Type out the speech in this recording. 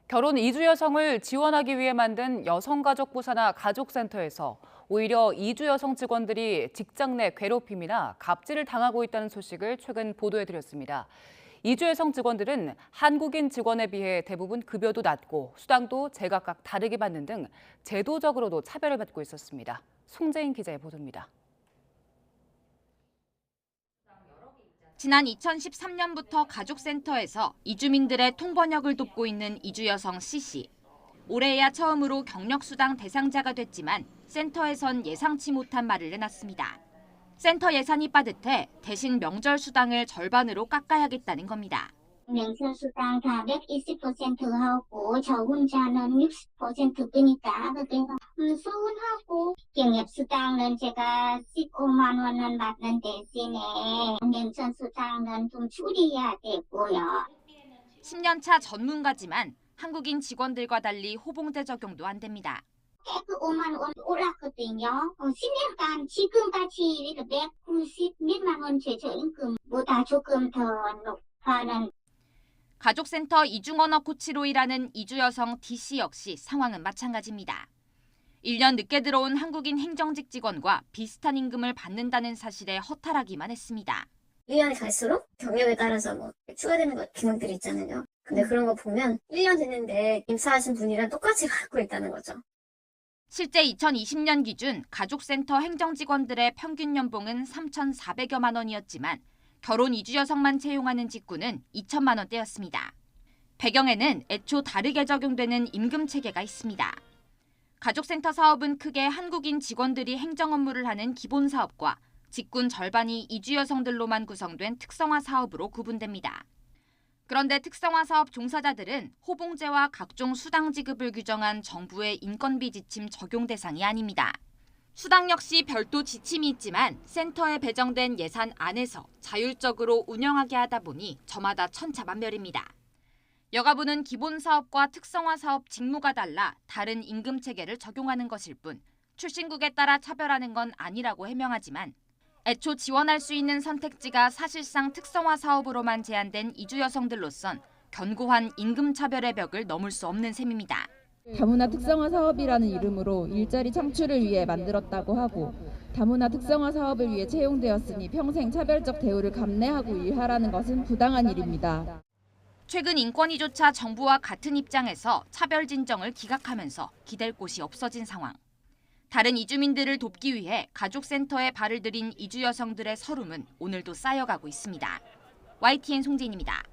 결혼 이주 여성을 지원하기 위해 만든 여성가족부 산하 가족센터에서 오히려 이주 여성 직원들이 직장 내 괴롭힘이나 갑질을 당하고 있다는 소식을 최근 보도해드렸습니다. 이주 여성 직원들은 한국인 직원에 비해 대부분 급여도 낮고 수당도 제각각 다르게 받는 등 제도적으로도 차별을 받고 있었습니다. 송재인 기자의 보도입니다. 지난 2013년부터 가족센터에서 이주민들의 통번역을 돕고 있는 이주여성 C씨. 올해야 처음으로 경력수당 대상자가 됐지만 센터에선 예상치 못한 말을 내놨습니다. 센터 예산이 빠듯해 대신 명절 수당을 절반으로 깎아야겠다는 겁니다. 명절 수당 다 120%하고 저 혼자는 60%니까 그게 서운하고 경력 수당은 제가 15만 원은 받는 대신에 명절 수당은 좀 줄여야 되고요. 10년 차 전문가지만 한국인 직원들과 달리 호봉제 적용도 안 됩니다. 105만 원 올랐거든요. 10년간 지금까지 190 몇만 원 최저임금보다 조금 더 높아는. 가족센터 이중언어 코치로 일하는 이주여성 D씨 역시 상황은 마찬가지입니다. 1년 늦게 들어온 한국인 행정직 직원과 비슷한 임금을 받는다는 사실에 허탈하기만 했습니다. 1년이 갈수록 경력에 따라서 추가되는 기능들이 있잖아요. 근데 그런 거 보면 1년 됐는데 입사하신 분이랑 똑같이 받고 있다는 거죠. 실제 2020년 기준 가족센터 행정직원들의 평균 연봉은 3,400여만 원이었지만 결혼 이주 여성만 채용하는 직군은 2천만 원대였습니다. 배경에는 애초 다르게 적용되는 임금 체계가 있습니다. 가족센터 사업은 크게 한국인 직원들이 행정 업무를 하는 기본 사업과 직군 절반이 이주 여성들로만 구성된 특성화 사업으로 구분됩니다. 그런데 특성화 사업 종사자들은 호봉제와 각종 수당 지급을 규정한 정부의 인건비 지침 적용 대상이 아닙니다. 수당 역시 별도 지침이 있지만 센터에 배정된 예산 안에서 자율적으로 운영하게 하다 보니 저마다 천차만별입니다. 여가부는 기본 사업과 특성화 사업 직무가 달라 다른 임금 체계를 적용하는 것일 뿐 출신국에 따라 차별하는 건 아니라고 해명하지만 애초 지원할 수 있는 선택지가 사실상 특성화 사업으로만 제한된 이주 여성들로선 견고한 임금 차별의 벽을 넘을 수 없는 셈입니다. 다문화 특성화 사업이라는 이름으로 일자리 창출을 위해 만들었다고 하고 다문화 특성화 사업을 위해 채용되었으니 평생 차별적 대우를 감내하고 일하라는 것은 부당한 일입니다. 최근 인권위조차 정부와 같은 입장에서 차별 진정을 기각하면서 기댈 곳이 없어진 상황. 다른 이주민들을 돕기 위해 가족센터에 발을 들인 이주 여성들의 서름은 오늘도 쌓여가고 있습니다. YTN 송재인입니다.